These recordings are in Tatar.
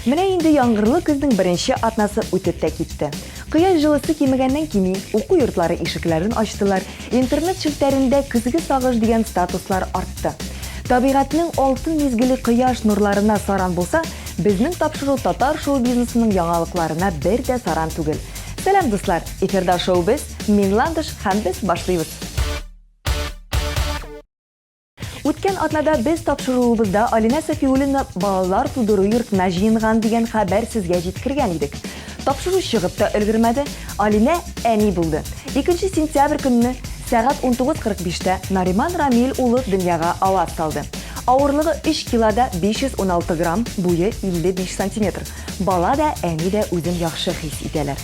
Менә инде яңгырлы көзнең беренче атнасы үтеп тә китте. Кыяш җылысы кимегәннән кими, уку йортлары ишекләрен ачтылар, интернет челтәрендә көзге сагыш дигән статуслар артты. Табигатьнең алтын мизгеле кыяш нурларына саран булса, безнең тапшыру татар шоу-бизнесының яңалыкларына бер дә саран түгел. Сәлам дуслар, эфирда шоу-биз, мин Ландыш һәм без башлыйбыз. Үткән атнада без тапшыруыбызда Алина Сафиуллина балалар тудыру йортына җыенган дигән хәбәр сезгә җиткергән идек. Тапшыру чыгып та өлгермәде, Алина әни булды. 2 сентябрь көнне сәгать 19:45-тә Нариман Рамил улы дөньяга аваз салды. Авырлыгы 3 килода 516 грамм, буе 55 сантиметр. Бала да, әни дә үзен яхшы хис итәләр.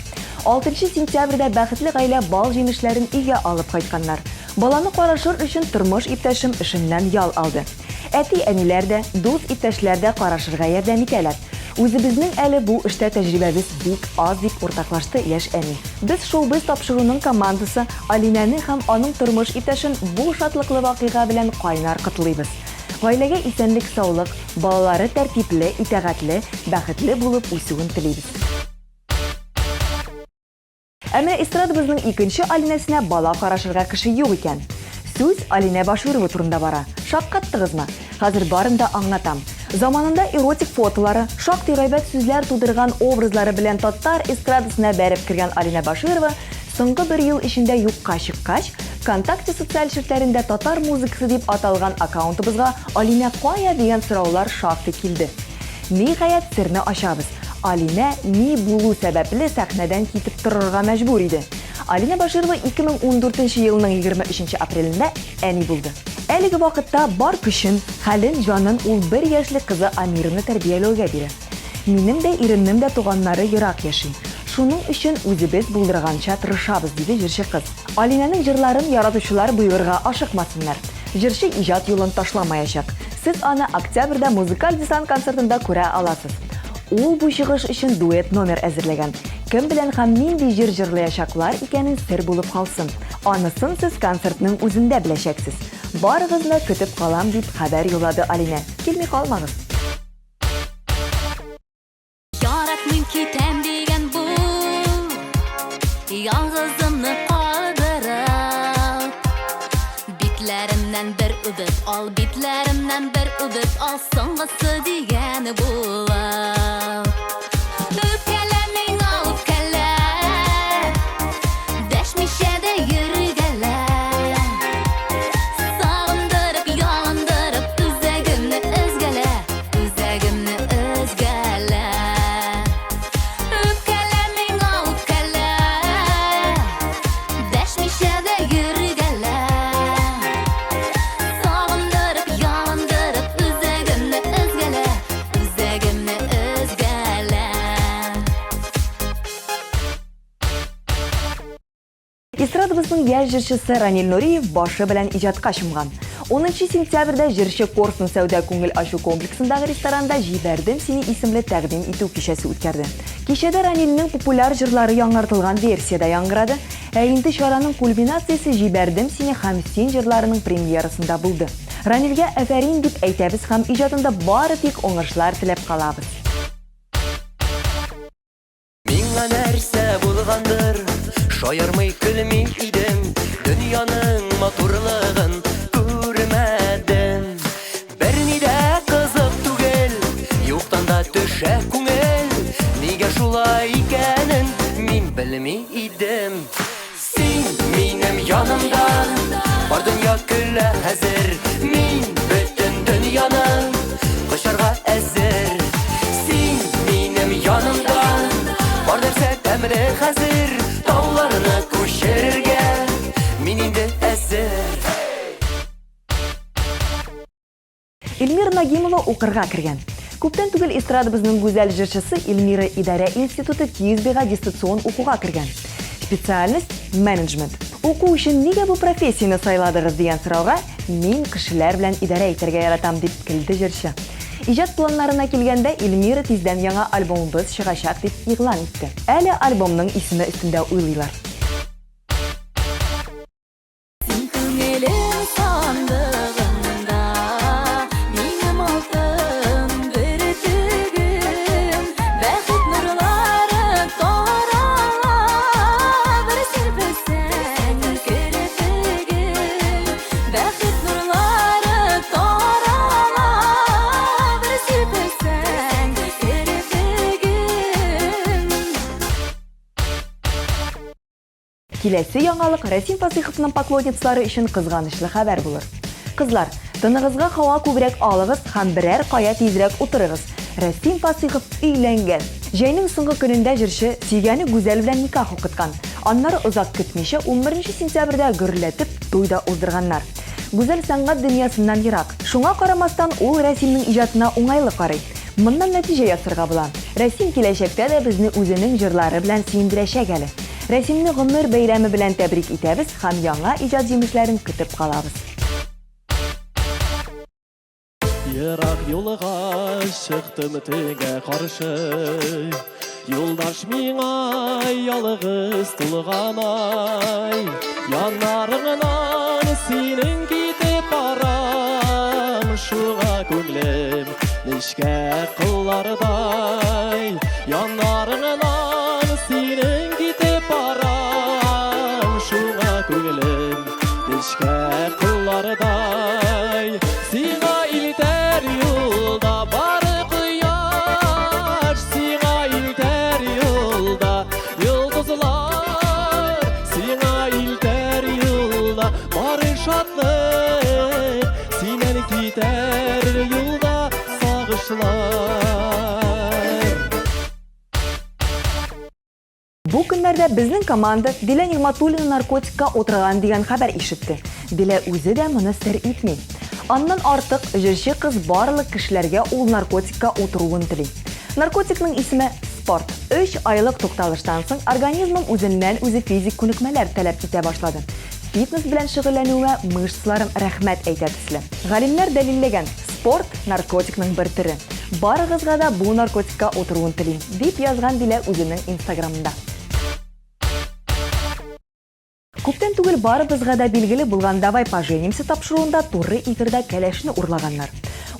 6 сентябрьдә бәхетле гаилә бал җимешләрен өйгә алып кайтканнар. Баланы карашыр өчен тормыш иптәшем эшеннән ял алды. Әти-әниләр дә, дус иптәшләр дә карашырга ярдәм итәләр. Үзебезнең әле бу эштә тәҗрибәбез бик аз дип уртаклашты яшь әни. Без шоу-биз тапшыруның командасы Алинаны һәм аның тормыш иптәшен бу шатлыклы вакыйга белән кайнар котлыйбыз. Гаиләгә исәнлек, саулык, балалары тәртипле, итәгатьле, бәхетле булып үсүен телибез. Әмма эстрадабызның икенче Алинасына бала карашырга кеше юк икән. Сүз Алина Баширова турында бара. Шаккаттыгызмы? Хәзер барын да аңлатам. Заманында эротик фотолары, шактый гайбәт сүзләр тудырган образлары белән татар эстрадасына бәреп кергән Алина Баширова соңгы 1 ел эчендә юкка чыккач, ВКонтакте социаль ширкәтләрендә татар музыкасы дип аталган аккаунтыбызга Алина кая дигән сораулар шактый килде. Ниһаять сирне ачабыз. Алина ни булу сәбәпле сәхнәдән китеп торырга мәҗбүр иде. Алина Баширова 2014 елның 23 апрелендә әни булды. Әлеге вакытта бар көчен, хәлен, җанын ул 1 яшьлек кызы Амираны тәрбияләүгә бирә. Минем дә иремнең дә туганнары ерак яши. Шуның өчен үзебез булдырганча тырышабыз, диде җырчы кыз. Алинаның җырларын яратучылар буйырга ашыкмасыннар. Җырчы иҗат юлын ташламаячак. Сез аны октябрьдә музыкаль десант концертында күрә аласыз. Ул бу чыгыш өчен дуэт номер әзерләгән. Кем белән һәм нинди җыр җырлаячаклар икәнен сер булып калсын. Анысын сез концертның үзендә беләчәксез. Барыгызны көтеп калам дип хәбәр юллады Алина. Килми калмагыз. Яратмыйм китәм дигән бу ялгызымны калдырып, битләремнән бер үбеп ал, битләремнән бер үбеп ал, соңгысы дигәне була. Эстрадабызның яшь җырчысы Ранил Нуриев башы белән иҗатка чумган. 10 сентябрьдә җырчы Корсун сәүдә күңел ачу комплексындагы ресторанда "Җибәрдем сине" исемле тәкъдим итү кичәсе үткәрде. Кичәдә Ранилның популяр җырлары яңартылган версиядә яңгырады, ә инде чараның кульминациясе "Җибәрдем сине" һәм "Син" җырларының премьерасында булды. Ранилгә афәрин дип әйтәбез һәм иҗатында бары тик уңышлар теләп калабыз. Миңа нәрсә булгандыр, шаярмый көлми идем, дөньяның матурлыгын күрмәдем. Берни дә кызык түгел, юктан да төшә күңел, нигә шулай икәнен мин белми идем. Син минем янымда, бар дөнья көлә хәзер, мин бөтен дөньяны кочарга әзер. Син минем янымда, бар нәрсә тәмле хәзер, тауларны күчерергә мин инде әзер. Эльмира Нагимова укырга кергән. Күптән түгел эстрадабызның гүзәл җырчысы Эльмира идарә институты КИИСБга дистанцион укуга кергән. Специальность менеджмент. Уку өчен нигә бу профессияне сайладыгыз дигән сорауга мин кешеләр белән идарә итәргә яратам дип килде җырчы. Иҗат планнарына килгәндә Эльмира тиздән яңа альбомыбыз чыгачак дип игълан итте. Әле альбомның исеме өстендә уйлыйлар. Киләсе яңалык Рәсим Фасыйховның поклонницалары өчен кызганычлы хәбәр булыр. Кызлар, тынығызга һава күбрәк алыгыз һәм берәр кая тизрәк утырыгыз. Рәсим Фасыйхов өйләнгән. Җәйнең соңгы көнендә җырчы сөйгәне Гүзәл белән никах укыткан. Аннары озак көтмичә 11 сентябрьдә гөрләтеп туйда уздырганнар. Гүзәл сәнгать дөньясыннан ерак. Шуңа карамастан ул Рәсимнең иҗатына уңайлы карый. Моннан нәтиҗә ясарга була. Рәсим киләчәктә дә безне үзенең җырлары белән сөендерәчәк әле. Рәсимне гомер бәйрәме белән тәбрик итәбез һәм яңа иҗат җимешләрен көтеп калабыз. Ерак юлга чыктым тегә каршы. Юлдаш миңа ялгыз тулганай. Яннарыңнан синең китеп барам. Шуңа күңлем нечкә кыллардай. Яннарыңнан синең китеп барам. Шуңа күңлем нечкә кыллардай. Сиңа илтәр юлда бары кояш. Сиңа илтәр юлда йолдызлар. Сиңа илтәр юлда бары шатлык. Синнән китәр юлда сагышлар. Бу көннәрдә безнең команда Дилә Нигъмәтуллина наркотикка утырган дигән хәбәр ишетте. Дилә үзе дә моны сер итми. Аннан артык җырчы кыз барлык кешеләргә ул наркотикка утыруын тели. Наркотикның исеме спорт. 3 айлык тукталыштан соң организмым үзеннән-үзе физик күнекмәләр таләп итә башлады. Фитнес белән шөгыльләнүгә мышцаларым рәхмәт әйтә төсле. Галимнәр дәлилләгән, спорт наркотикның бер төре. Барыгызга да бу наркотикка утыруын телим, дип язган Дилә үзенең Инстаграмында. Күптән түгел барыбызга да билгеле булган «Давай поженимся» тапшыруында туры эфирдә кәләшне урлаганнар.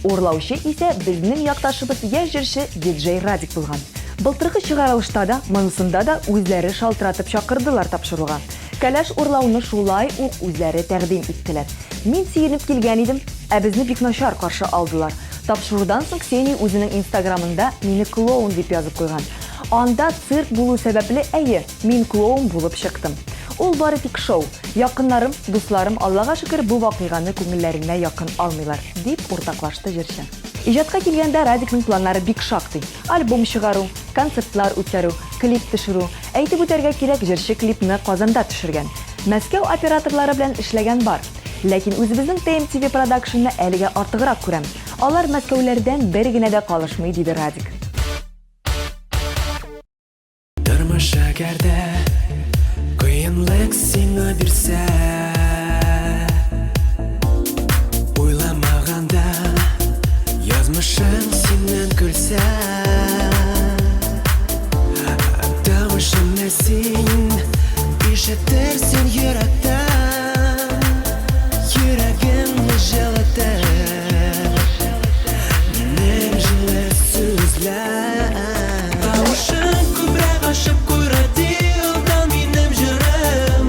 Урлаучы исә безнең якташыбыз яшь җырчы диджей Радик булган. Былтыргы чыгарылышта да, монысында да үзләре шалтыратып чакырдылар тапшыруга. Кәләш урлауны шулай ук үзләре тәкъдим иттеләр. Мин сөенеп килгән идем, ә безне бик начар каршы алдылар. Тапшырудан соң Ксения үзенең Инстаграмында мине клоун дип язып куйган. Анда цирк булу сәбәпле әйе, мин клоун булып чыктым. Ул бары тик шоу. Якыннарым, дусларым, Аллага шөкер, бу вакыйганы күңелләренә якын алмыйлар, дип уртаклашты җырчы. Иҗатка килгәндә Радикның планнары бик шактый. Альбом чыгару, концертлар үткәрү, клип төшерү. Әйтеп үтәргә кирәк, җырчы клипны Казанда төшергән. Мәскәү операторлары белән эшләгән бар. Ләкин үзебезнең TMTV Production'ны әлегә артыграк күрәм. Алар Мәскәүләрдән бер генә дә калышмый, диде Радик. Тормыш әгәрдә кыенлык сиңа бирсә, уйламаганда язмышың синнән көлсә, тавышың син ишетерсең йөрәктән, йөрәгемне җылытыр минем җылы сүзләр. Тавышың күбрәк ашып куй радиодан минем җырым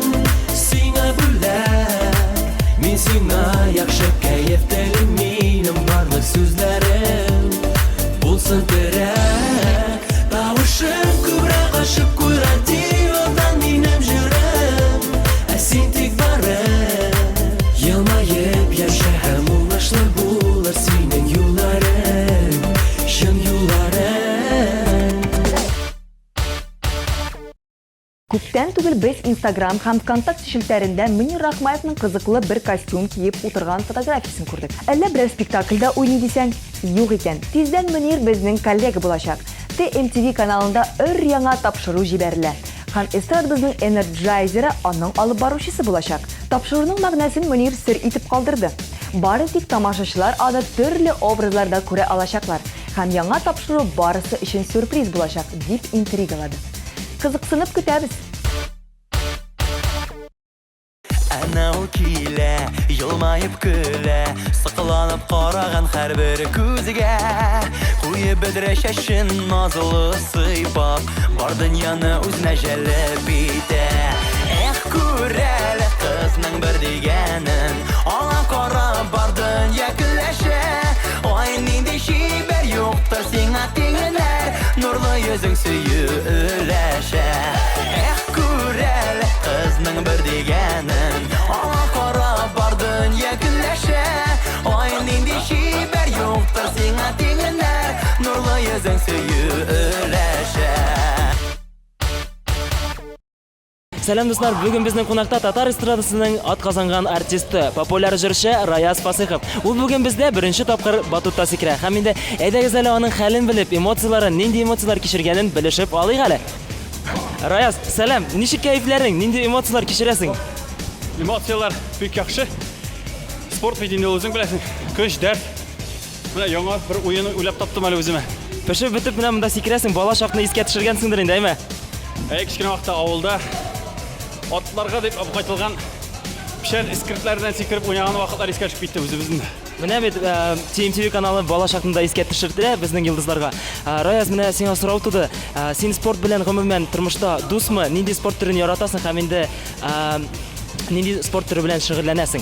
сиңа бүләк. Мин сиңа яхшы кәеф телим, минем барлык сүзләрем булсын терәк. Тавышың күбрәк ашып куй радиодан минем җырым, ә син тик барып елмаеп яшә һәм уңышлы булыр синең юлларың, чын юлларың. Күптән түгел без Instagram һәм ВКонтакте шелтәрендә Мөнир Рахмаевның кызыклы бер костюм киеп утырган фотографиясын күрдек. Әллә бер спектакльдә уйный дисәң, юк икән. Тиздән Мөнир безнең коллега булачак. TMTV каналында өр-яңа тапшыру җибәрелә. Һәм эстрадыбызның энерджайзеры аның алып баручысы булачак. Тапшыруның мәгънәсен Мөнир сер итеп калдырды. Бары тик тамашачылар аны төрле образларда күрә алачаклар. Һәм яңа тапшыру барысы өчен сюрприз булачак, дип интригалады. Кызыксынып көтәбез. Әнә ул килә, елмаеп көлә, сыкыланып караган һәрбер күзгә. Куеп бедре чәчен назлы сыйпап, бар дөньяны үзенә җәлеп итә. Эх, күрәле кызның бер дигәнен, аңа карап бар дөнья көләшә. Ой, нинди чибәр юктыр сиңа тиңеләр, нурлы йөзең сөю өләшә. Эх, күрәле кызның Сәлем достар, бүгін біздің қонақта татар эстрадасының атқазанған артисті, популяр жүрші Раяз Фасихов. Ул бүгін бізде бірінші тапқыр батутта секірі. Һәм инде әйдәгез әле аның хәлен біліп, эмоцияларын, нинди эмоциялар кешергәнен белешеп алыйк әле. Раяз, сәлем, ничек кәйфләрең, нинди эмоциялар кешерәсең? Эмоциялар бик яхшы. Спорт бит инде үзең беләсең. Көч, дәрт. Менә яңа бер уен уйлап таптым әле үземә. Пешеп бетеп менә монда секерәсең, бала чакны искә төшергәнсеңдер инде, әйме? Кечкенә вакытта авылда атларга дип кайтылган пишән искертләрдән сикереп уйнаган вакытлар искә төшеп китте үзебезнең. Менә бит TMTV каналы бала чакында искә төшерделәр безнең йолдызларга. Раяз, менә сиңа сорау туды. Син спорт белән гомумән тормышта дусмы, нинди спорт төрен яратасың һәм инде нинди спорт түрі белән шөгыльләнәсең?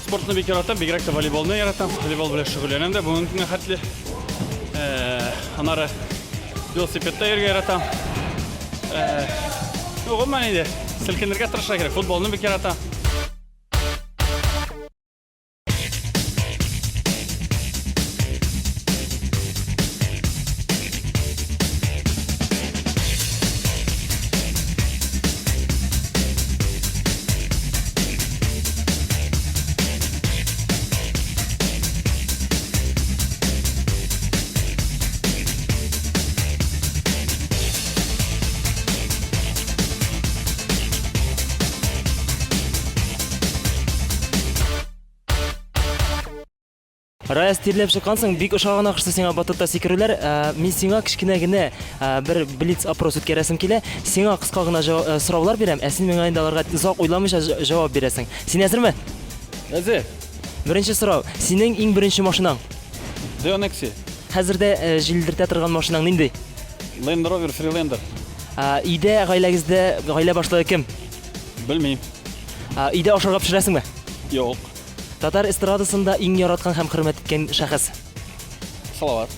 Спортны бик яратам, бигрәк тә волейболны яратам. Волейбол белән шөгыльләнәм дә, бүген көнгә хәтле. Анары велосипедта йөргән яратам. Гомумән инде селкенергә тырыша кирәк. Футболны бик яратам. Раяз, тирләп чыккансың, бик ошаган акырсы сиңа батутта секерүләр. Мин сиңа кичкенә генә бер блиц опрос үткәрәсем килә. Сиңа кыска гына сораулар бирәм, ә син миңа инде аларга озак уйламыйча җавап бирәсең. Син әзерме? Әзер. Беренче сорау. Синең иң беренче машинаң? Deonexi. Хәзердә җилдертә торган машинаң нинди? Land Rover Freelander. Өйдә гаиләгездә гаилә башлыгы кем? Белмим. Өйдә ашарга пешерәсеңме? Юк. Татар эстрадасында иң яраткан һәм хөрмәт иткән шәхес. Салават.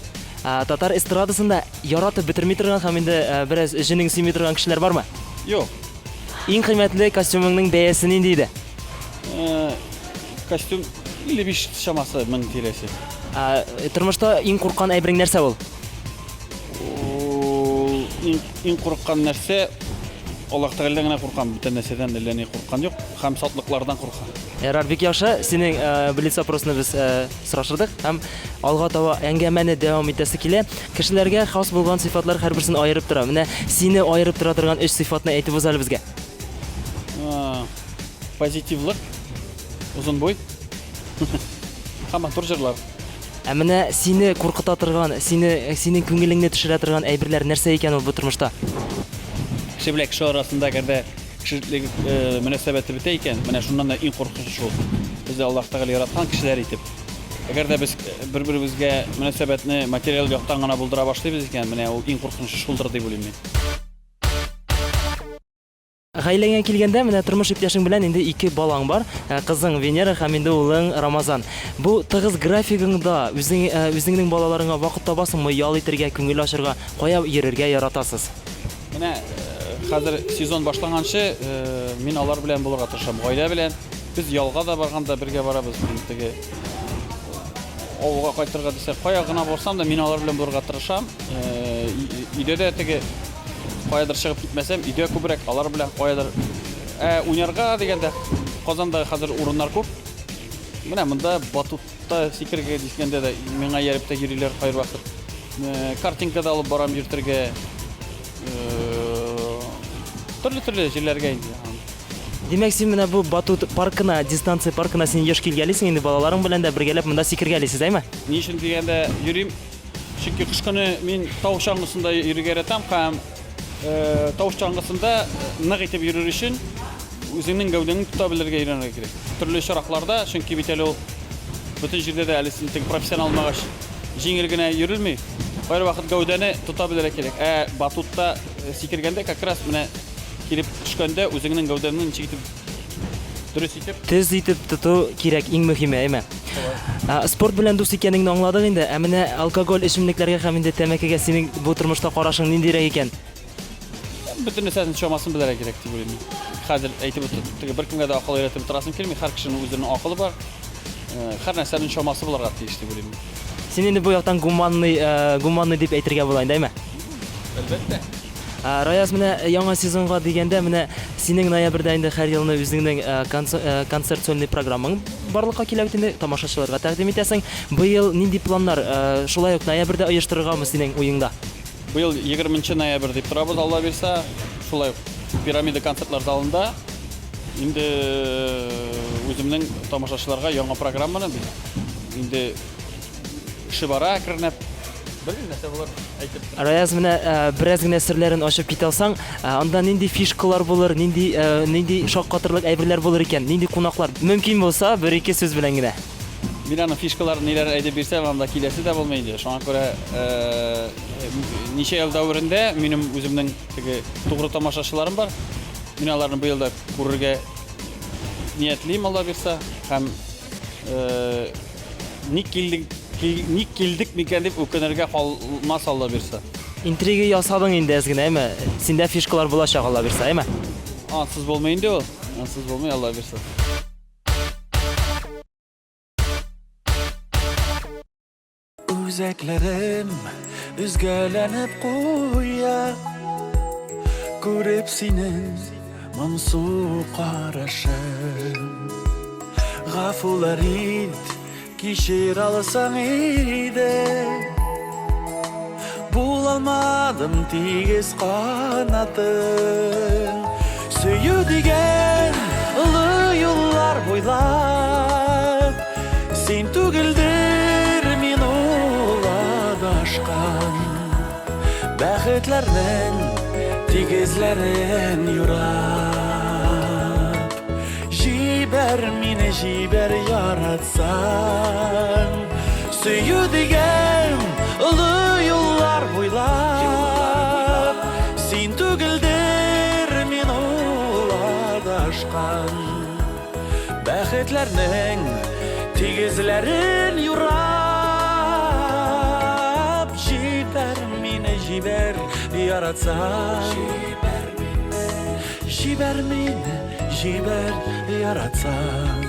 Татар эстрадасында яратып бетерми торган һәм инде бераз җенең сыймый торган кешеләр бармы? Юк. Иң кыйммәтле костюмыңның бәясе нинди иде? Костюм 55 шамасы 1000 тирәсе. Тормышта иң курккан әйберең нәрсә ул? Иң курыккан нәрсә Аллаһ Тәгаләдән генә куркам, бүтән нәрсәдән әллә ни курккан юк, һәм сатлыклардан куркам. Ярар, бик яхшы. Синең блиц опросны без сорашырдык һәм алга таба әңгәмәне дәвам итәсе килә. Кешеләргә хас булган сыйфатлар һәрберсен аерып тора. Менә сине аерып тора торган 3 сыйфатны әйтеп үз әле безгә. Позитивлык, узын бой. Һәм матур җырлар. Менә сине куркыта торган, синең күңелеңне төшерә торган әйберләр нәрсә икән ул бу тормышта? Кеше белән кеше арасында гәрдә кешелек мөнәсәбәте бетә икән, менә шуннан да иң куркынычы шул. Без Аллаһ Тәгалә яраткан кешеләр итеп. Әгәр дә без бер-беребезгә мөнәсәбәтне материаль яктан гына булдыра башлыйбыз икән, менә ул иң куркынычы шулдыр дип уйлыйм мин. Гаиләңә килгәндә, менә тормыш иптәшең белән инде 2 балаң бар. Кызың Венера һәм инде улың Рамазан. Бу тыгыз графигыңда үзеңнең балаларыңа вакыт табасыңмы, ял итәргә, күңел ачырга, кая йөрергә яратасыз? Менә хәзер сезон башланганчы мин алар белән булырга тырышам. Гаилә белән без ялга да барганда бергә барабыз. Теге авылга кайтырга дисәк, кая гына барсам да мин алар белән булырга тырышам. Өйдә дә теге каядыр чыгып китмәсәм, өйдә күбрәк алар белән каядыр уйнарга дигәндә Казанда хәзер урыннар күп. Менә монда батутта сикергә дигәндә дә миңа ярып та йөриләр кайвакыт. Картинкада алып барам йөртергә. Төрле җирләргә инде. Димәк, син менә бу батут паркына, дистанция паркына син еш килгәлисең, инде балаларың белән дә бергәләп монда сикергәлисез, әйме? Ни өчен дигәндә йөрим. Чөнки кыш көне мин тау чаңгысында йөрергә яратам һәм тау чаңгысында нык итеп йөрер өчен үзеңнең гәүдәңне тота белергә өйрәнергә кирәк. Төрле чаракларда, чөнки бит әле ул бөтен җирдә дә әле син профессионал магач җиңел генә йөрелми. Бер вакыт гәүдәне тота белергә кирәк. Батутта сикергәндә как раз менә килеп төшкәндә үзеңнең гәүдәңне ничек итеп дөрес итеп Тез итеп тоту кирәк, иң мөһиме, әйме? Спорт белән дус икәнеңне аңладык инде. Менә алкоголь эчемлекләргә һәм инде тәмәкегә синең бу тормышта карашың ниндирәк икән? Бөтен нәрсәнең чамасын белергә кирәк дип уйлыйм. Хәзер әйтеп бер кемгә дә акыл өйрәтеп торасым килми. Һәр кешенең үзенең акылы бар. Һәр нәрсәнең чамасы булырга тиеш дип уйлыйм. Син инде бу яктан гуманный дип әйтергә була инде, әйме? Әлбәттә. Раяз, менә яңа сезонга дигәндә, менә синең ноябрьдә инде һәр елны үзеңнең концерт сольный программаң барлыкка килә бит инде, тамашачыларга тәкъдим итәсең. Быел нинди планнар, шулай ук ноябрьдә оештырыргамы синең уеңда? Быел 20 ноябрь дип торабыз, Алла бирсә, шулай пирамида концертлар залында инде үземнең тамашачыларга яңа программаны инде кеше бара әкренләп бер нәрсә булыр әйтеп. Раяз, менә бераз генә серләрен ачып китә алсаң, анда нинди фишкалар булыр, нинди шаккатырлык әйберләр булыр икән, нинди кунаклар? Мөмкин булса, бер-ике сүз белән генә. Мин аны фишкаларын ниләр әйтеп бирсәм, анда киләсе дә булмый иде. Шуңа күрә ничә ел дәврендә минем үземнең теге тугры тамашачыларым бар. Мин аларны быел да күрергә ниятлим, Алла бирсә, һәм ник килдек микән дип үкенергә калмас, Алла бирсә. Интрига ясадың инде әз генә, әйме? Синдә фишкалар булачак, Алла бирсә, әйме? Ансыз булмый инде ул. Ансыз булмый, Алла бирсә. Үзәкләрем үзгәләнеп куя, күреп синең моңсу карашын. Гафулар ит, кичер алсаң иде, булалмадым тигез канатын. Сөю дигән олы юллар буйлап, син түгелдер мин уладашкан. Бәхетләрнең тигезләрен юрап, җибәр мине, җибәр яратсаң. Сөю дигән олы юллар буйлап, син түгелдер мин уладашкан. Бәхетләрнең тигезләрен юрап, җибәр мине, җибәр яратсаң. Җибәр мине, җибәр яратсаң.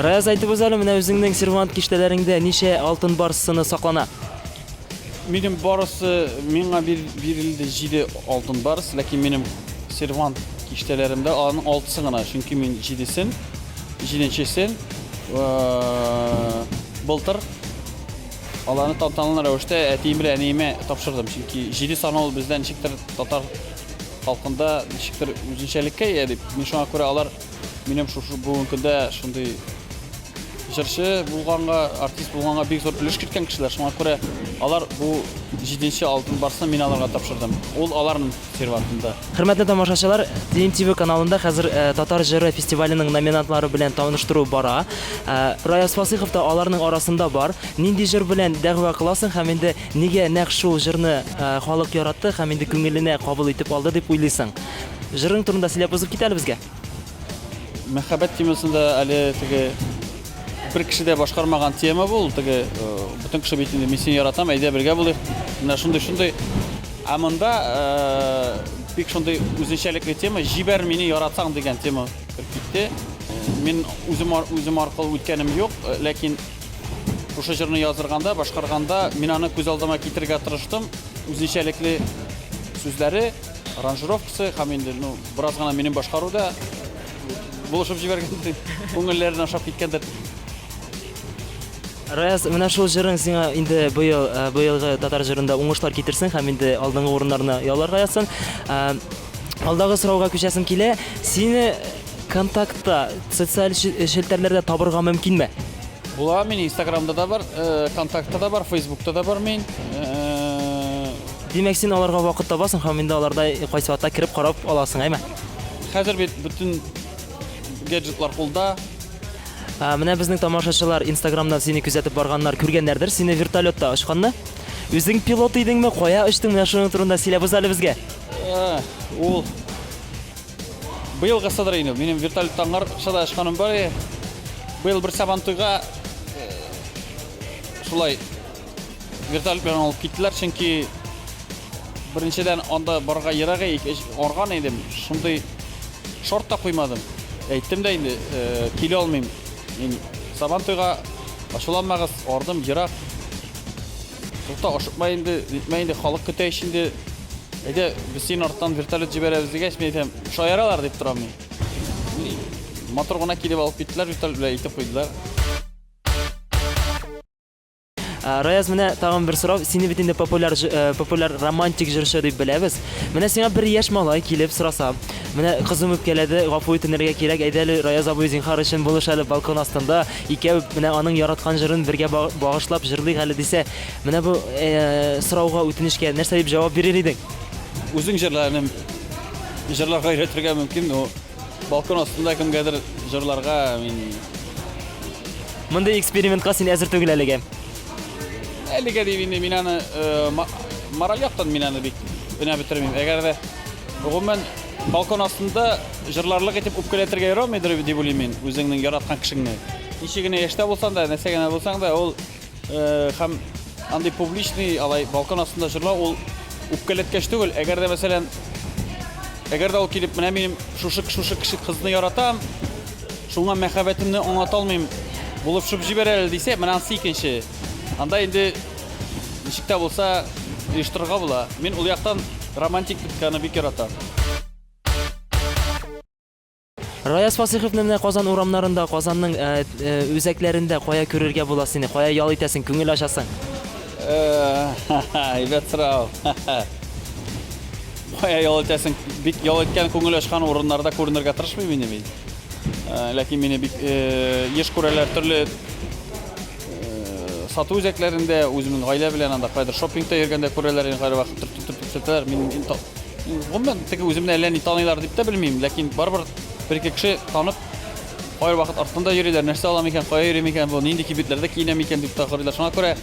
Раяз, әйтеп үз әле, менә үзеңнең сервант киштәләреңдә ничә алтын барсыны саклана? Минем барысы, миңа бирилде 7 алтын барс, ләкин минем сервант киштәләремдә аның 6-сы гына, чөнки мин 7-сен былтыр аларны тантаналы рәвештә әтием белән әниемә тапшырдым, чөнки 7 саны ул бездән ничектер татар халкында ничектер үзенчәлеккә ия дип. Мин шуңа күрә алар минем бүгенге көндә шундый җырчы булганга, артист булганга бик зур өлеш керткән кешеләр. Шуңа күрә алар бу 7-нче алтын барсын мин аларга тапшырдым. Ул аларның сервантында. Хөрмәтле тамашачылар, TNTV каналында хәзер Татар җыры фестиваленең номинантлары белән таныштыру бара. Раяз Фасыйхов та аларның арасында бар. Нинди җыр белән дәгъва кыласың һәм инде нигә нәкъ шул җырны халык яратты һәм инде күңеленә кабул итеп алды дип уйлыйсың? Җырың турында сөйләп узып кит әле безгә. Мәхәббәт темасында әле теге бер кешедә башкармаган тема бул, теге бүтән кеше бит инде мин сине яратам, әйдә бергә булыйк. Менә шундый. Ә монда бик шундый үзенчәлекле тема, җибәр мине яратсаң дигән тема кертеп китте. Мин үзем аркылы үткәнем юк, ләкин шушы җырны язырганда, башкарганда мин аны күз алдыма китергә тырыштым. Үзенчәлекле сүзләре, аранжировкасы һәм инде бераз гына минем башкаруда булышып җибәргән, күңелләрен ашап киткәндер. Раяз, менә шул җырың сиңа инде быелгы татар җырында уңышлар китерсен һәм инде алдынгы урыннарны яуларга язсын. Алдагы сорауга күчәсем килә. Сине контактта, социаль челтәрләрдә табырга мөмкинме? Була, мин Инстаграмда да бар, контактта да бар, Фейсбукта да бар мин. Димәк, син аларга вакыт табасың һәм инде аларда кайсы вакытта кирип карап аласың, әйме? Хәзер бит бүтән гаджетлар кулда. Менә безнең тамашачылар Инстаграмдан сине күзәтеп барганнар, күргәннәрдер, сине вертолетта очканны. Үзең пилот идеңме, кая очтың, менә шуның турында сөйләп үз әле безгә. Ул быел гасадыр инде, минем вертолеттан каршыда очканым бар. Быел бер Сабантуйга шулай вертолет белән алып киттеләр, чөнки беренчедән анда барга ерак арган идем. Шундый шорт та куймадым. Әйттем дә инде, килә алмыйм. Мин Сабантуйга ачуланмагыз, ардым ерак. Тукта ашыкма инде, нитмә инде халык көтә ичинде. Әйдә, без син арттан вертолет җибәрәбез дигәч, мен әйтәм, шаяралар дип торам мин. Мотор гына килеп алып киттеләр, вертолет белән итеп куйдылар. Раяз, менә тагын бер сорау. Сине бит инде популяр романтик җырчы дип беләбез. Менә сиңа бер яшь малай килеп сораса, менә кызым үпкәләде, гафу итәргә кирәк, әйдәле Раяз абый зинһар өчен булыш әле балкон астында, икәү менә аның яраткан җырын бергә багышлап җырлыйк әле дисә, менә бу сорауга үтенешкә нәрсә дип җавап бирер идең? Үзең җырларга өйрәтергә мөмкин, о балкон астында кемгәдер җырларга мин Мондай экспериментка син әзер түгел әлегә. Әлегә дип инде мин аны мораль яктан мин аны бик өнә бетермим. Әгәр дә гомумән балкон астында җырларлык итеп үпкәләтергә ярамыйдыр дип уйлыйм мин үзеңнең яраткан кешеңне. Ничек генә яшьтә булсаң да, нәрсә генә булсаң да, ул һәм андый публичный алай балкон астында җырлау ул үпкәләткәч түгел. Әгәр дә мәсәлән, әгәр дә ул килеп менә минем шушы кеше кызны яратам, шуңа мәхәббәтемне аңлата алмыйм, булып шып җибәрә дисә, менә ансы икенче. Анда инде ничек тә булса оештырырга була. Мин ул яктан романтик битканы бик яратам. Раяз Фасиховны менә Казан урамнарында, Казанның үзәкләрендә кая күрергә була сине? Кая ял итәсең, күңел ачасың? Әйбәт сорау. Кая ял итәсең? Бик ял иткән күңел ачкан урыннарда күренергә тырышмыйм инде мин. Ләкин мине бик еш күрәләр төрле сату үзәкләрендә, үземнең гаилә белән анда кайдыр шоппингта йөргәндә күрәләр, һәр вакыт төртеп мин гомумән теге үземне әллә ни таныйлар дип тә белмим, ләкин барбер бер-ике кеше танып, һәр вакыт артында йөриләр, нәрсә алам икән, кая йөрим икән, бу нинди кибетләрдә киенәм икән дип тагырыйлар. Шуңа күрә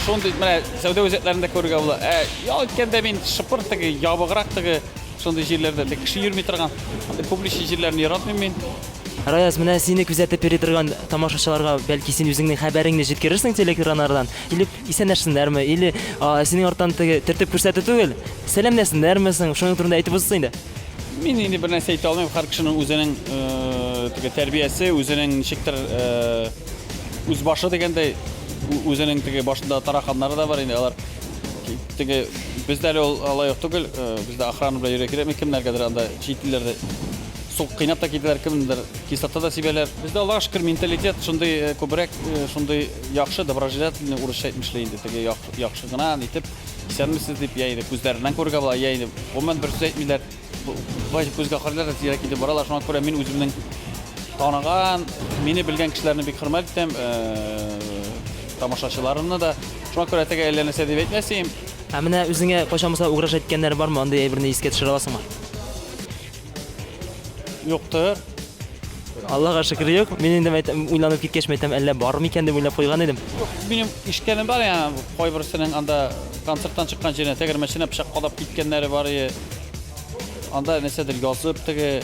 шундый менә сәүдә үзәкләрендә күрергә була. Ял иткәндә мин шыпыр теге ябыграк теге шундый җирләрдә теге кеше йөрми торган, андый публичный җирләрне яратмыйм мин. Раяз, менә сине күзәтеп йөри торган тамашачыларга бәлки син үзеңнең хәбәреңне җиткерерсең телеэкраннардан, или исәннәшсеннәрме, или синең арттан теге төртеп күрсәтү түгел, сәламләсеннәрме соң, шуның турында әйтеп узсың инде. Мин инде бер нәрсә әйтә алмыйм, һәр кешенең үзенең теге тәрбиясе, үзенең ничектер үз башы дигәндәй, үзенең теге башында тараканнары да бар инде, алар теге бездә әле ул алай ук түгел, бездә охрана белән йөрә кирәкме, кемнәргәдер анда чит илләрдә сук кыйнап та китәләр, кемдер кислота да сибәләр. Бездә Аллаһка шөкер менталитет шундый күбрәк, шундый яхшы, доброжелательный урысча әйтмешләр инде, теге яхшы гына итеп, исәнмесез дип я инде күзләреннән күрергә була, я инде гомумән бер сүз әйтмиләр. Бай күзгә карыйлар, тирәк итеп баралар, шуңа күрә мин үземнең таныган, мине белгән кешеләрне бик хөрмәт итәм, тамашачыларымны да. Шуңа күрә теге әллә нәрсә дип әйтмәсем. Менә үзеңә кайчан булса уграш әйткәннәр бармы? Андый әйберне искә төшерә аласыңмы? Юктыр. Аллаһка шөкер юк. Мин инде уйланып киткәч әйтәм, әллә бармы икән дип уйлап куйган идем. Минем ишкәнем бар я, кайберсенең анда концерттан чыккан җиренә тәгәрмәченә пычак кадап киткәннәре бар иде. Анда нәрсәдер язып, теге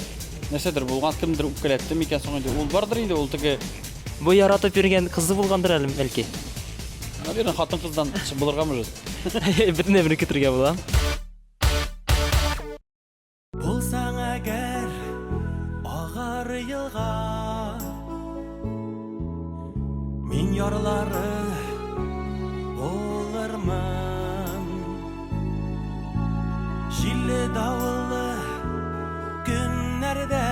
нәрсәдер булган, кемдер үпкәләтте микән соң инде. Ул бардыр инде, ул теге Бу яратып йөргән кызы булгандыр әле бәлки. Наверное, хатын кыздан булырга может. Бөтенләй бер көтергә була. Булсаң әгәр агар елга, мин ярлары булырмын. Җилле давыллы көннәрдә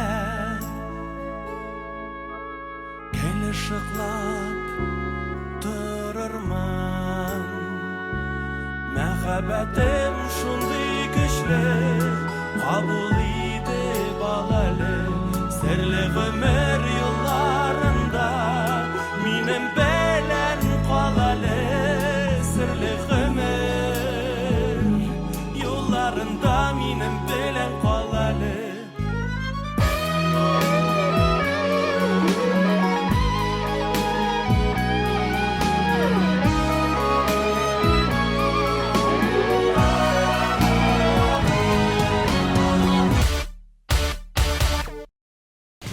килешеклап торырмын. Мәхәббәтем шундый көчле, кабул итеп ал әле, серле гомер юлларында минем белән кал әле, серле гомер юлларында минем белән кал әле.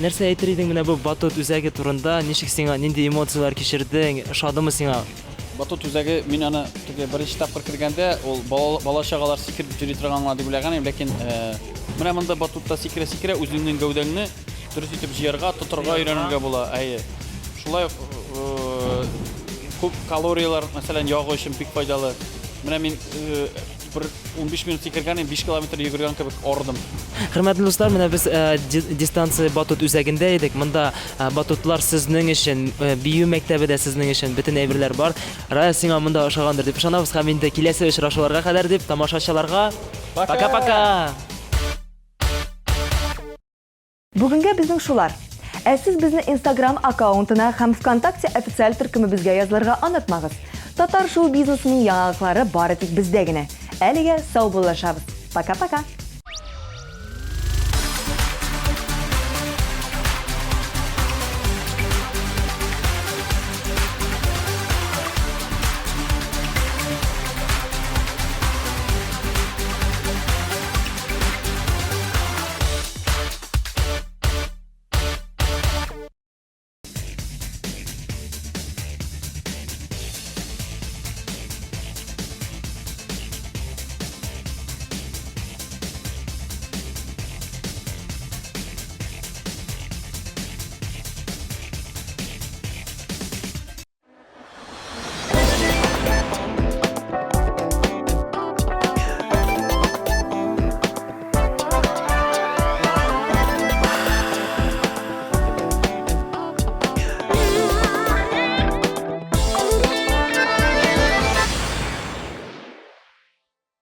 Нәрсә әйтер идең менә бу Батут үзәге турында? Ничек сиңа, нинди эмоциялар кичердең? Шадымы сиңа? Батут үзәге, мин аны теге беренче тапкыр кергәндә, ул бала чагалар сикереп йөри торганга дип уйлаган идем, ләкин менә монда Батутта сикерә үзеңнең гәүдәңне дөрес итеп җыярга, тотырга өйрәнергә була. Шулай күп калориялар, мәсәлән, ягы өчен бик файдалы. Менә мин bir 15 минут сикергән, 5 километр йөгергән кебек арыдым. Хөрмәтле дуслар, менә без дистанция батут үзәгендә идек. Монда батутлар сезнең өчен, бию мәктәбе сезнең өчен бөтен әйберләр бар. Рая, сиңа монда ошагандыр дип ышанабыз һәм инде киләсе очрашуларга кадәр дип тамашачыларга пока-пока. Бүгенгә безнең шулар. Ә сез безне Instagram аккаунтына һәм ВКонтакте официаль төркемебезгә язылырга онытмагыз. Татар шоу бизнесының яңалыклары бары тик бездә генә. Әлегә сау булышабыз. Пока-пока.